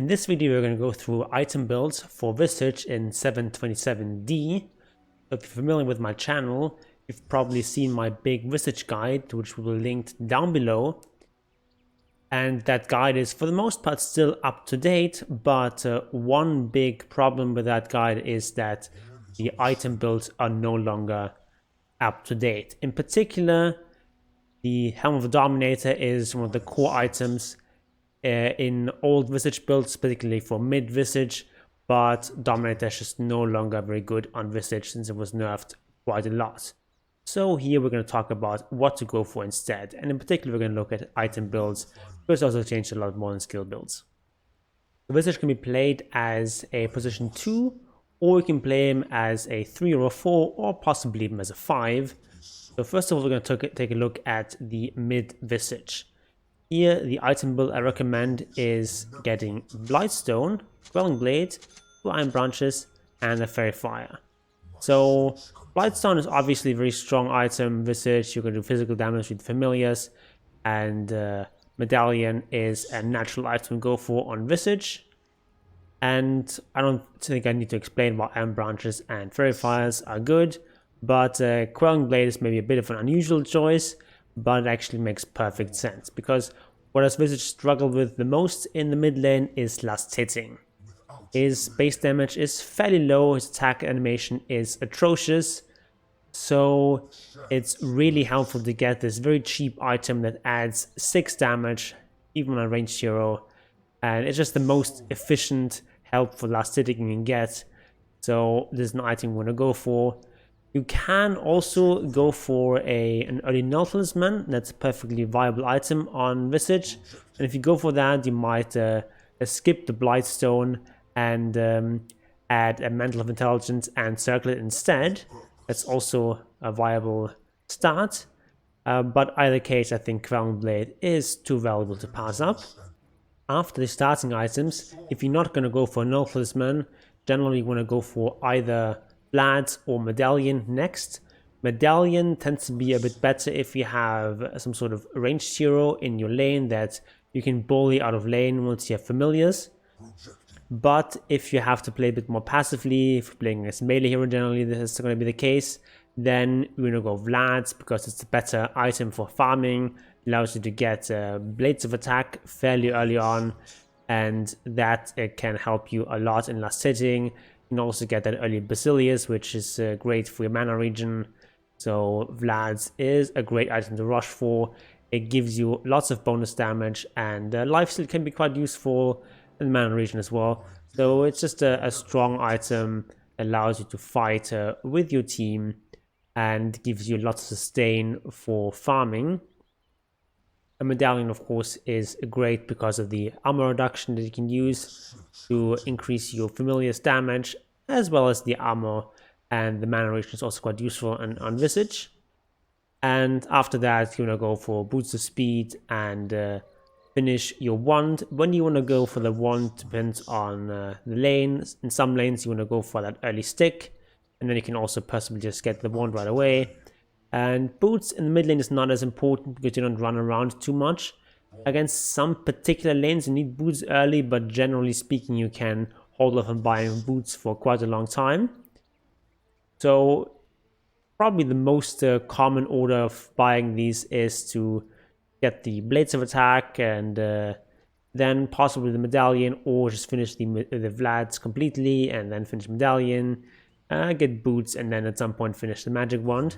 In this video, we're going to go through item builds for Visage in 7.27d. If you're familiar with my channel, you've probably seen my big Visage guide, which will be linked down below. And that guide is for the most part still up to date, but one big problem with that guide is that the item builds are no longer up to date. In particular, the Helm of the Dominator is one of the core items in old Visage builds, particularly for mid Visage, but Dominator is just no longer very good on Visage since it was nerfed quite a lot. So here we're going to talk about what to go for instead, and in particular we're going to look at item builds, which also changed a lot more than skill builds. The Visage can be played as a position 2, or you can play him as a 3 or a 4, or possibly even as a 5. So first of all, we're going to take a look at the mid Visage. Here, the item build I recommend is getting Blightstone, Quelling Blade, 2 Iron Branches, and a Fairy Fire. So, Blightstone is obviously a very strong item, Visage. You can do physical damage with familiars, and Medallion is a natural item to go for on Visage. And I don't think I need to explain why Iron Branches and Fairy Fires are good, but Quelling Blade is maybe a bit of an unusual choice, but it actually makes perfect sense, because what does Visage struggle with the most in the mid lane is last hitting. His base damage is fairly low, his attack animation is atrocious, so it's really helpful to get this very cheap item that adds 6 damage, even on a ranged hero, and it's just the most efficient help for last hitting you can get, so this is an item you want to go for. You can also go for an early Null Talisman. That's a perfectly viable item on Visage. And if you go for that, you might skip the Blightstone and add a Mantle of Intelligence and circle it instead. That's also a viable start. But either case, I think Quelling Blade is too valuable to pass up. After the starting items, if you're not going to go for Null Talisman, generally you want to go for either Vlad or Medallion next. Medallion tends to be a bit better if you have some sort of ranged hero in your lane that you can bully out of lane once you have familiars. But if you have to play a bit more passively, if you're playing as melee hero generally, this is going to be the case, then you're going to go Vlad because it's a better item for farming, allows you to get Blades of Attack fairly early on, and that can help you a lot in last hitting. You can also get that early Basilius, which is great for your mana regen. So Vlad's is a great item to rush for. It gives you lots of bonus damage, and lifesteal can be quite useful in the mana regen as well. So it's just a strong item, allows you to fight with your team and gives you lots of sustain for farming. A Medallion, of course, is great because of the armor reduction that you can use to increase your familiar's damage, as well as the armor, and the mana regen is also quite useful on Visage. And after that, you want to go for boots of speed and finish your wand. When you want to go for the wand depends on the lane. In some lanes, you want to go for that early stick, and then you can also possibly just get the wand right away. And boots in the mid lane is not as important because you don't run around too much. Against some particular lanes you need boots early, but generally speaking you can hold off on buying boots for quite a long time. So probably the most common order of buying these is to get the Blades of Attack and then possibly the Medallion, or just finish the Vlads completely and then finish Medallion, get boots, and then at some point finish the Magic Wand.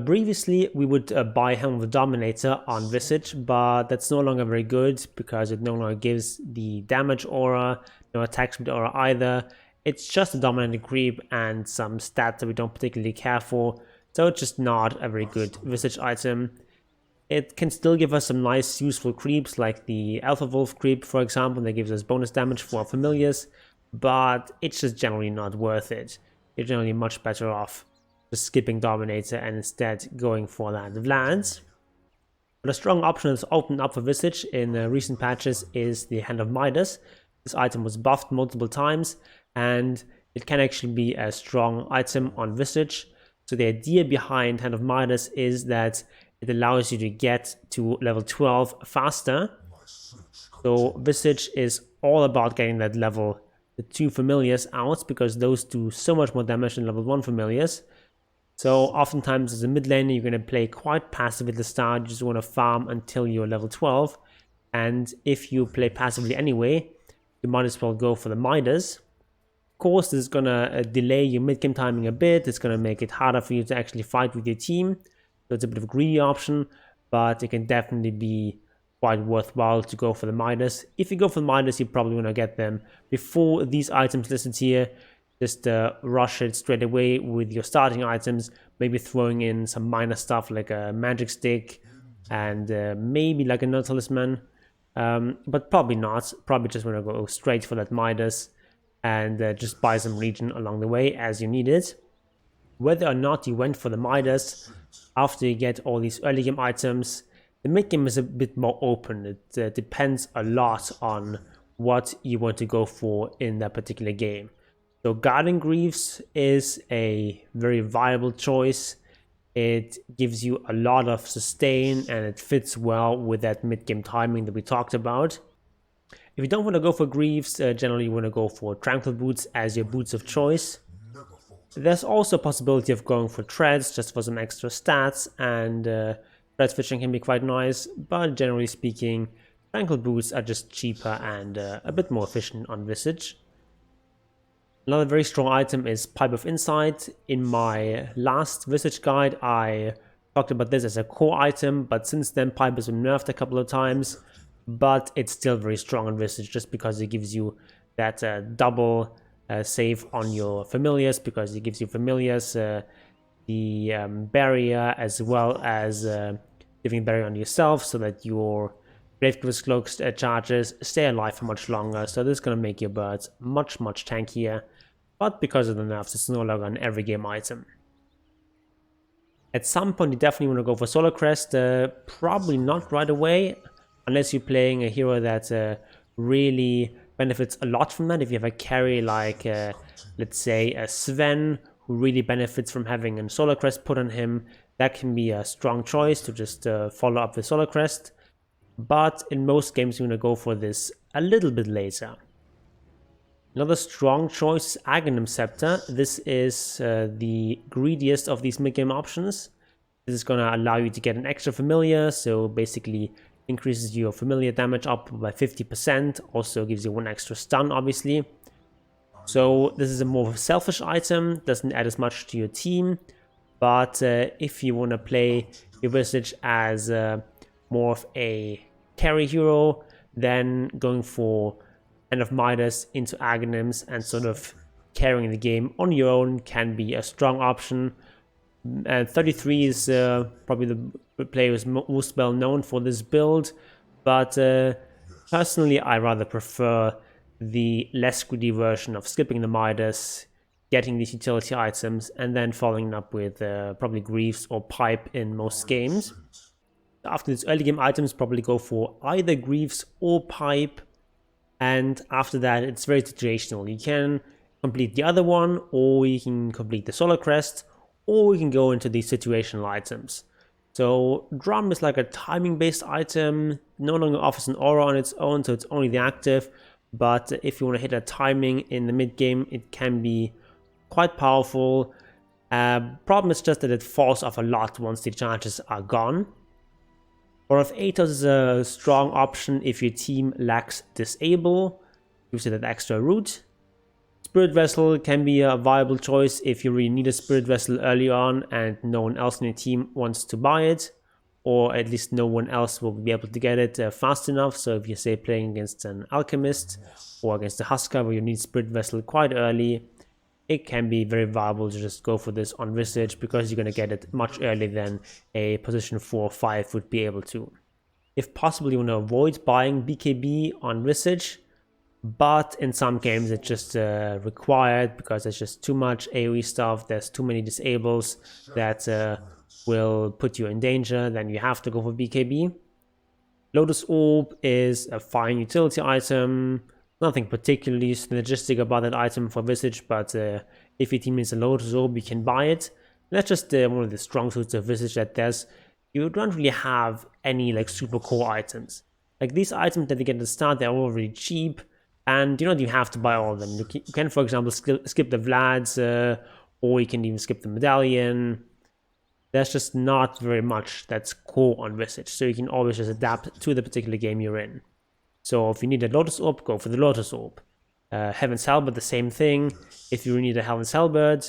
Previously, we would buy Helm of the Dominator on Visage, but that's no longer very good because it no longer gives the damage aura, no attack speed aura either. It's just a dominating creep and some stats that we don't particularly care for, so it's just not a very good Visage item. It can still give us some nice useful creeps like the Alpha Wolf creep, for example, that gives us bonus damage for our familiars, but it's just generally not worth it. You're generally much better off just skipping Dominator and instead going for that Vlad. But a strong option that's opened up for Visage in recent patches is the Hand of Midas. This item was buffed multiple times, and it can actually be a strong item on Visage. So the idea behind Hand of Midas is that it allows you to get to level 12 faster. So Visage is all about getting that level 2 familiars out, because those do so much more damage than level 1 familiars. So oftentimes as a mid laner, you're going to play quite passive at the start. You just want to farm until you're level 12. And if you play passively anyway, you might as well go for the Midas. Of course, this is going to delay your mid-game timing a bit. It's going to make it harder for you to actually fight with your team. So it's a bit of a greedy option, but it can definitely be quite worthwhile to go for the Midas. If you go for the Midas, you probably want to get them before these items listed here. Just rush it straight away with your starting items, maybe throwing in some minor stuff like a magic stick and maybe like a talisman, but probably not. Probably just want to go straight for that Midas and just buy some regen along the way as you need it. Whether or not you went for the Midas after you get all these early game items, the mid game is a bit more open. It depends a lot on what you want to go for in that particular game. So Guardian Greaves is a very viable choice. It gives you a lot of sustain and it fits well with that mid-game timing that we talked about. If you don't want to go for Greaves, generally you want to go for Tranquil Boots as your boots of choice. There's also a possibility of going for Treads just for some extra stats, and Tread switching can be quite nice, but generally speaking, Tranquil Boots are just cheaper and a bit more efficient on Visage. Another very strong item is Pipe of Insight. In my last Visage guide, I talked about this as a core item, but since then Pipe has been nerfed a couple of times, but it's still very strong on Visage just because it gives you that double save on your familiars, because it gives you familiars the barrier as well as giving barrier on yourself, so that your Gravekeeper's Cloak charges stay alive for much longer. So this is going to make your birds much tankier, but because of the nerfs, it's no longer an every game item. At some point you definitely want to go for Solar Crest, probably not right away, unless you're playing a hero that really benefits a lot from that. If you have a carry like, let's say, a Sven, who really benefits from having a Solar Crest put on him, that can be a strong choice to just follow up with Solar Crest. But in most games you want to go for this a little bit later. Another strong choice is Aghanim Scepter. This is the greediest of these mid-game options. This is going to allow you to get an extra familiar, so basically increases your familiar damage up by 50%, also gives you one extra stun obviously. So this is a more selfish item, doesn't add as much to your team, but if you want to play your Visage as more of a carry hero, then going for End of Midas into Aghanims and sort of carrying the game on your own can be a strong option. And 33 is probably the player who's most well known for this build, but personally I rather prefer the less greedy version of skipping the Midas, getting these utility items, and then following up with probably Greaves or Pipe in most games. After these early game items, probably go for either Greaves or Pipe, and after that it's very situational. You can complete the other one, or you can complete the Solar Crest, or you can go into these situational items. So Drum is like a timing based item, no longer offers an aura on its own, so it's only the active, but if you want to hit a timing in the mid game, it can be quite powerful. Problem is just that it falls off a lot once the charges are gone. Or of Atos is a strong option if your team lacks Disable, use it at extra root. Spirit Vessel can be a viable choice if you really need a Spirit Vessel early on and no one else in your team wants to buy it, or at least no one else will be able to get it fast enough. So if you're, say, playing against an Alchemist or against a Husker where you need Spirit Vessel quite early, it can be very viable to just go for this on Visage, because you're going to get it much earlier than a position 4 or 5 would be able to. If possible, you want to avoid buying BKB on Visage, but in some games it's just required because there's just too much AoE stuff, there's too many disables that will put you in danger, then you have to go for BKB. Lotus Orb is a fine utility item, nothing particularly synergistic about that item for Visage, but if your team needs a Lotus Orb, you can buy it. And that's just one of the strong suits of Visage, that you don't really have any like super core items. Like these items that you get at the start, they're all really cheap. And you don't even have to buy all of them. You can for example, skip the Vlads, or you can even skip the Medallion. There's just not very much that's core on Visage, so you can always just adapt to the particular game you're in. So if you need a Lotus Orb, go for the Lotus Orb. Heaven's Halberd, the same thing. If you need a Heaven's Halberd,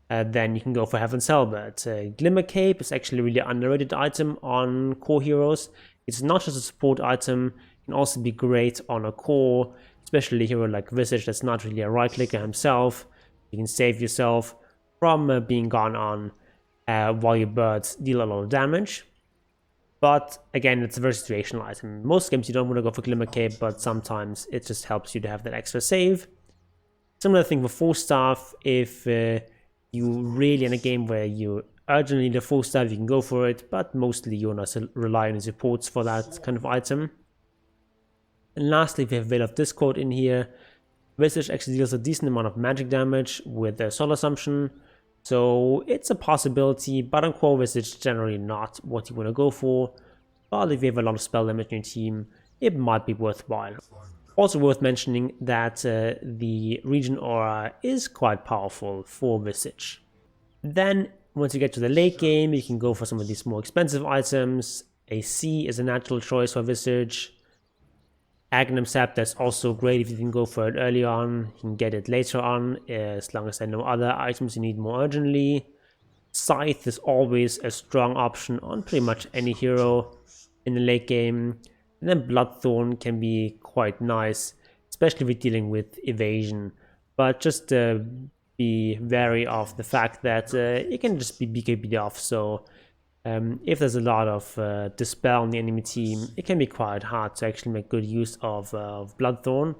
then you can go for Heaven's Halberd. Glimmer Cape is actually a really underrated item on core heroes. It's not just a support item, it can also be great on a core, especially a hero like Visage that's not really a right-clicker himself. You can save yourself from being gone on while your birds deal a lot of damage. But again, it's a very situational item. Most games you don't want to go for Glimmer Cape, but sometimes it just helps you to have that extra save. Similar thing for 4-staff. If you really in a game where you urgently need a 4-staff, you can go for it, but mostly you're not relying on supports for that kind of item. And lastly, we have Veil of Discord in here. Visage actually deals a decent amount of magic damage with Soul Assumption. So it's a possibility, but on core Visage, generally not what you want to go for. But if you have a lot of spell damage in your team, it might be worthwhile. Also worth mentioning that the Region Aura is quite powerful for Visage. Then, once you get to the late game, you can go for some of these more expensive items. A C is a natural choice for Visage. Agnum Scepter is also great if you can go for it early on. You can get it later on, as long as there are no other items you need more urgently. Scythe is always a strong option on pretty much any hero in the late game. And then Bloodthorn can be quite nice, especially if you're dealing with evasion. But just be wary of the fact that it can just be BKB'd off, so if there's a lot of Dispel on the enemy team, it can be quite hard to actually make good use of Bloodthorn,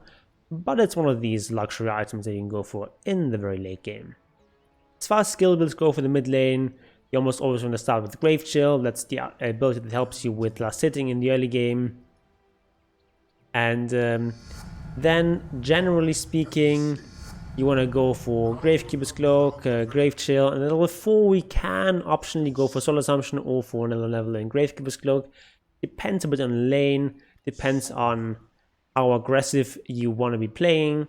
but it's one of these luxury items that you can go for in the very late game. As far as skill builds go for the mid lane, you almost always want to start with Grave Chill. That's the ability that helps you with last hitting in the early game. And then, generally speaking, you want to go for Gravekeeper's Cloak, Grave Chill, and then level 4 we can optionally go for Soul Assumption or for another level in Gravekeeper's Cloak. Depends a bit on the lane, depends on how aggressive you want to be playing.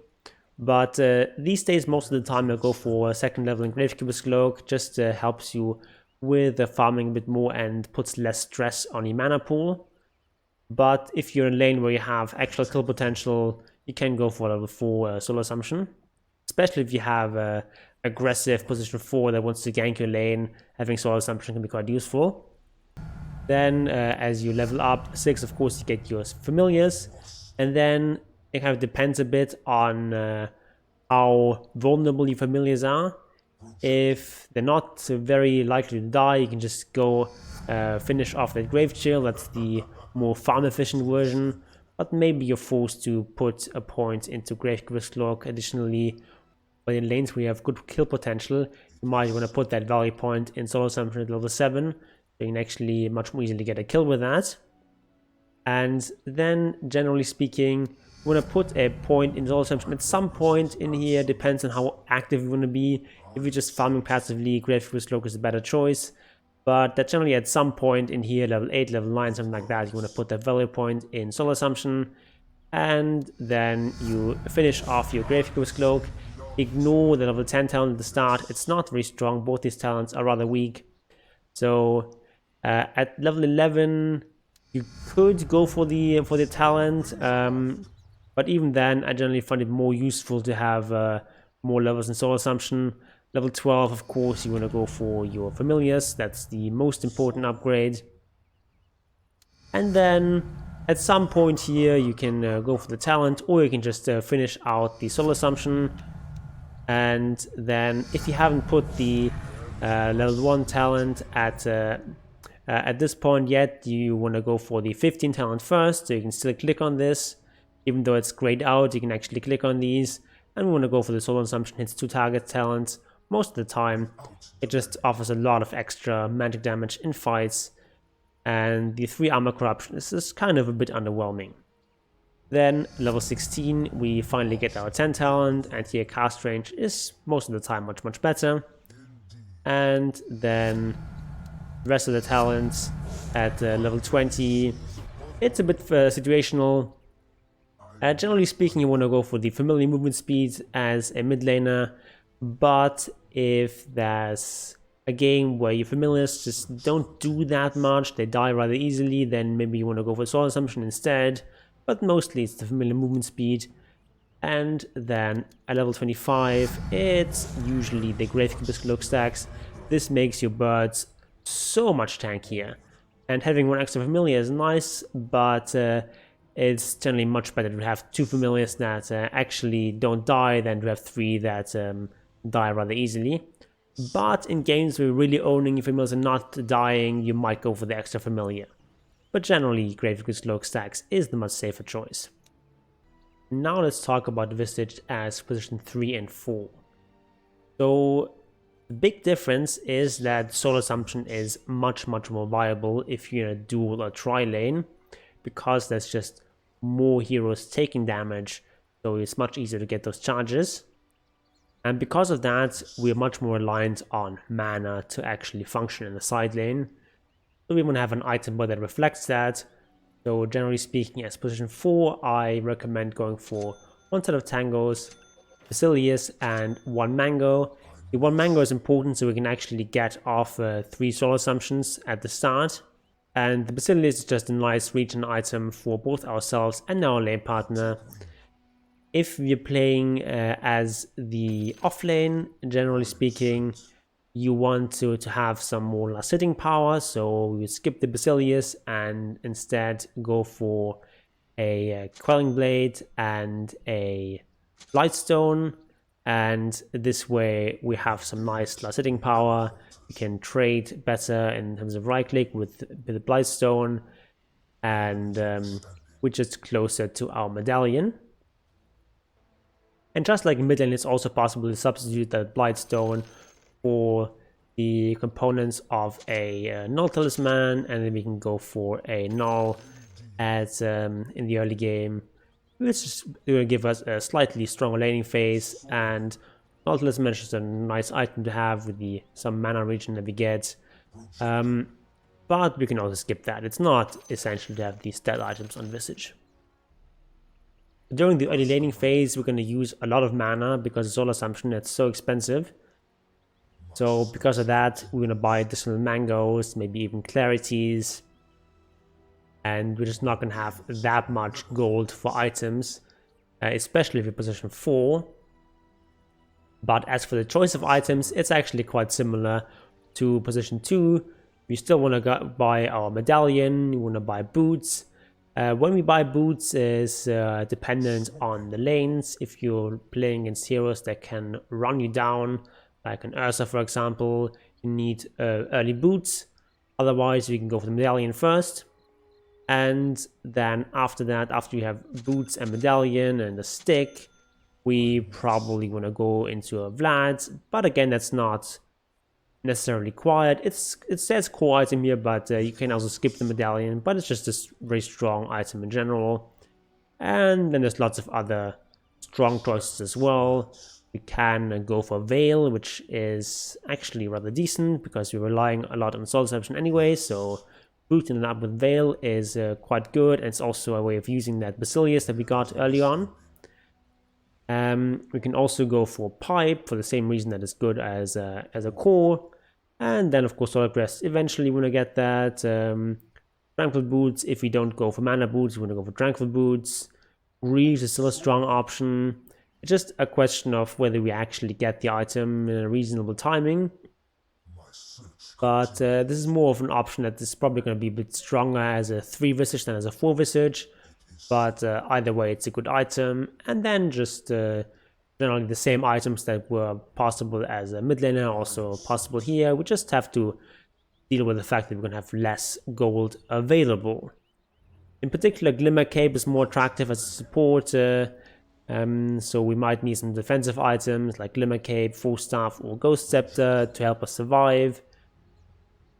But these days, most of the time, I'll go for a second level in Gravekeeper's Cloak. Just helps you with farming a bit more and puts less stress on your mana pool. But if you're in a lane where you have actual kill potential, you can go for level 4 Soul Assumption. Especially if you have an aggressive position 4 that wants to gank your lane, having Soul Assumption can be quite useful. Then as you level up 6, of course, you get your familiars. And then it kind of depends a bit on how vulnerable your familiars are. If they're not very likely to die, you can just go finish off that Grave Chill. That's the more farm efficient version. But maybe you're forced to put a point into Gravekeeper's Cloak additionally. But in lanes where you have good kill potential, you might want to put that value point in Soul Assumption at level 7. So you can actually much more easily get a kill with that. And then, generally speaking, you want to put a point in Soul Assumption at some point in here. Depends on how active you want to be. If you're just farming passively, Gravekeeper's Cloak is a better choice. But that generally at some point in here, level 8, level 9, something like that, you want to put that value point in Soul Assumption. And then you finish off your Gravekeeper's Cloak. Ignore the level 10 talent at the start. It's not very strong. Both these talents are rather weak. So at level 11, you could go for the talent. But even then, I generally find it more useful to have more levels in Soul Assumption. Level 12, of course, you want to go for your familiars. That's the most important upgrade. And then at some point here, you can go for the talent, or you can just finish out the Soul Assumption. And then if you haven't put the level 1 talent at this point yet, you want to go for the 15 talent first. So you can still click on this. Even though it's grayed out, you can actually click on these. And we want to go for the Soul Assumption, hits 2 target talents. Most of the time, it just offers a lot of extra magic damage in fights. And the 3 armor corruption is just kind of a bit underwhelming. Then, level 16, we finally get our 10 talent, and here cast range is most of the time much better. And then, the rest of the talents at level 20, it's a bit situational. Generally speaking, you want to go for the familiar movement speed as a mid laner, but if there's a game where your familiars just don't do that much, they die rather easily, then maybe you want to go for Soul Assumption instead, but mostly it's the familiar movement speed. And then at level 25, it's usually the Gravekeeper's Cloak stacks. This makes your birds so much tankier. And having one extra familiar is nice, but it's generally much better to have 2 familiars that actually don't die than to have 3 that die rather easily. But in games where you're really owning your familiars and not dying, you might go for the extra familiar. But generally, Gravekeeper's Cloak stacks is the much safer choice. Now let's talk about Visage as position 3 and 4. So the big difference is that Soul Assumption is much more viable if you're in a dual or tri-lane, because there's just more heroes taking damage, so it's much easier to get those charges. And because of that, we're much more reliant on mana to actually function in the side lane. So we want to have an item that reflects that. So generally speaking, as position 4, I recommend going for 1 set of tangos, Basilius, and 1 mango. The 1 mango is important so we can actually get off 3 soul assumptions at the start. And the Basilius is just a nice regen item for both ourselves and our lane partner. If we're playing as the off lane, generally speaking, you want to have some more last hitting power, so you skip the Basilius and instead go for a Quelling Blade and a Blightstone, and this way we have some nice last hitting power. We can trade better in terms of right click with the Blightstone, and we're just closer to our medallion. And just like in mid lane, it's also possible to substitute that Blightstone for the components of a null talisman, and then we can go for a null as in the early game, which is going to give us a slightly stronger laning phase. And null talisman is just a nice item to have with some mana regen that we get, but we can also skip that. It's not essential to have these stat items on Visage. During the early laning phase, we're going to use a lot of mana because of Soul Assumption. It's so expensive. So because of that, we're going to buy additional mangoes, maybe even clarities. And we're just not going to have that much gold for items, especially if you're position 4. But as for the choice of items, it's actually quite similar to position 2. We still want to buy our medallion, we want to buy boots. When we buy boots is dependent on the lanes. If you're playing against heroes that can run you down, like an Ursa for example, you need early boots. Otherwise you can go for the medallion first. And then after that, after you have boots and medallion and the stick, we probably want to go into a Vlad. But again, that's not necessarily required. It says core item here, but you can also skip the medallion, but it's just a very strong item in general. And then there's lots of other strong choices as well. We can go for Veil, which is actually rather decent because we're relying a lot on Soul Assumption anyway, so booting it up with Veil is quite good, and it's also a way of using that Basilius that we got early on. We can also go for Pipe for the same reason that it's good as a core. And then of course Solid Crest, eventually we're going to get that. Tranquil Boots, if we don't go for Mana Boots, we're going to go for Tranquil Boots. Greaves is still a strong option. It's just a question of whether we actually get the item in a reasonable timing. But this is more of an option that is probably going to be a bit stronger as a 3 Visage than as a 4 Visage. But either way, it's a good item. And then just generally the same items that were possible as a mid laner also possible here. We just have to deal with the fact that we're going to have less gold available. In particular, Glimmer Cape is more attractive as a support. So we might need some defensive items like Glimmer Cape, Full Staff, or Ghost Scepter to help us survive.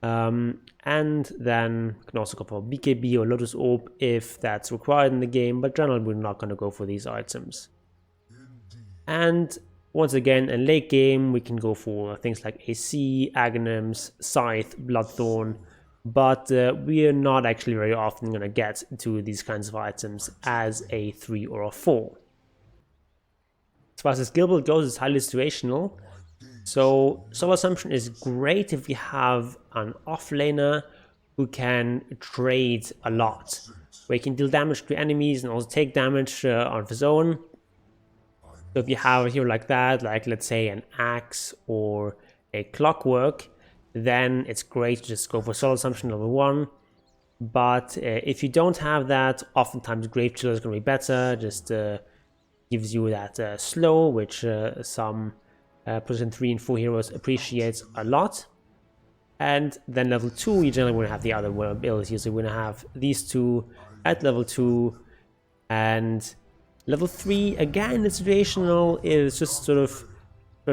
And then we can also go for BKB or Lotus Orb if that's required in the game, but generally we're not going to go for these items. And once again, in late game, we can go for things like AC, Aghanims, Scythe, Bloodthorn, but we are not actually very often going to get to these kinds of items as a 3 or a 4. As far as the skill build goes, it's highly situational. So Soul Assumption is great if you have an offlaner who can trade a lot, where he can deal damage to enemies and also take damage on his own. So if you have a hero like that, like let's say an Axe or a Clockwork, then it's great to just go for Soul Assumption level 1. But if you don't have that, oftentimes Grave Chill is going to be better, just gives you that slow, which some position 3 and 4 heroes appreciates a lot. And then level 2, you generally want to have the other abilities. So you're going to have these two at level 2, and level 3, again, it's situational. It's just sort of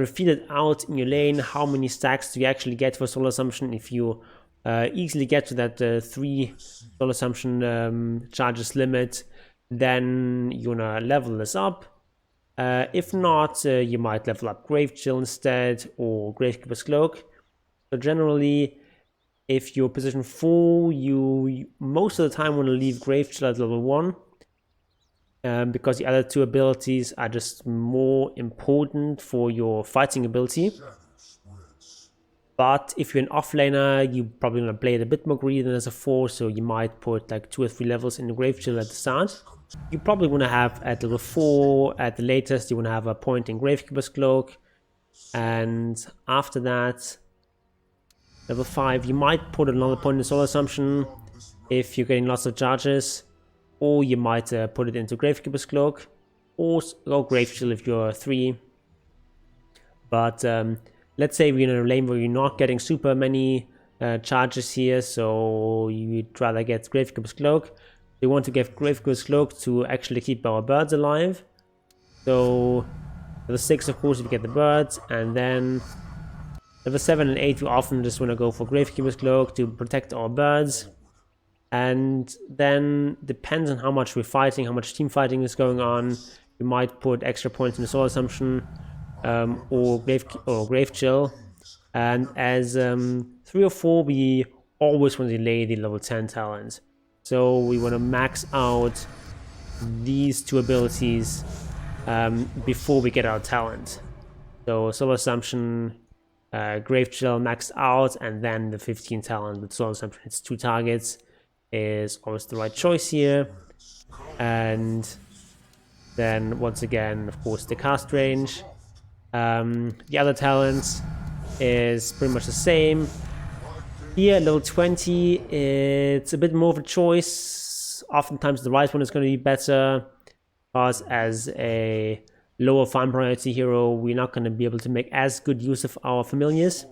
feel it out in your lane. How many stacks do you actually get for Soul Assumption? If you easily get to that 3 Soul Assumption charges limit, then you're gonna level this up. If not, you might level up Grave Chill instead, or Gravekeeper's Cloak. So generally, if you're position 4, you most of the time want to leave Grave Chill at level 1. Because the other two abilities are just more important for your fighting ability. But if you're an offlaner, you're probably going to play it a bit more greedy than as a 4, so you might put like 2 or 3 levels in the Grave Chill at the start. You probably want to have at level 4, at the latest, you want to have a point in Gravekeeper's Cloak. And after that, level 5, you might put another point in Soul Assumption if you're getting lots of charges. Or you might put it into Gravekeeper's Cloak, or Grave Chill if you're 3. But let's say we're in a lane where you're not getting super many charges here, so you'd rather get Gravekeeper's Cloak. We want to get Gravekeeper's Cloak to actually keep our birds alive. So level 6, of course, we get the birds, and then level 7 and 8, we often just want to go for Gravekeeper's Cloak to protect our birds. And then, depends on how much we're fighting, how much team fighting is going on, you might put extra points in the Soul Assumption or Grave Chill. And as 3 or 4, we always want to delay the level 10 talent. So we want to max out these two abilities before we get our talent. So Soul Assumption, Grave Chill maxed out, and then the 15 talent with Soul Assumption hits 2 targets. Is always the right choice here. And then once again, of course, the cast range. The other talents is pretty much the same. Here, level 20, it's a bit more of a choice. Oftentimes the right one is going to be better, because as a lower farm priority hero, we're not going to be able to make as good use of our familiars.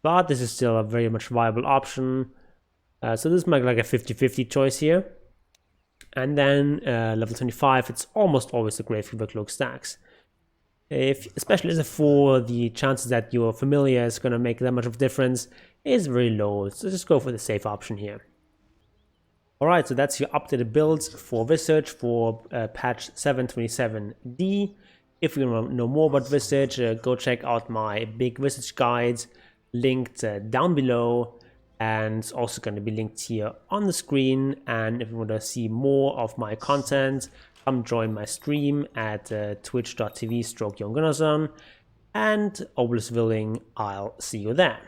But this is still a very much viable option. So this might be like a 50-50 choice here. And then level 25, it's almost always the Gravekeeper Cloak stacks. Especially as a 4, the chances that your familiar is going to make that much of a difference is very low. So just go for the safe option here. Alright, so that's your updated builds for Visage for patch 7.27d. If you want to know more about Visage, go check out my big Visage guides linked down below. And it's also going to be linked here on the screen. And if you want to see more of my content, come join my stream at twitch.tv/JonGunnarsson. And always willing, I'll see you there.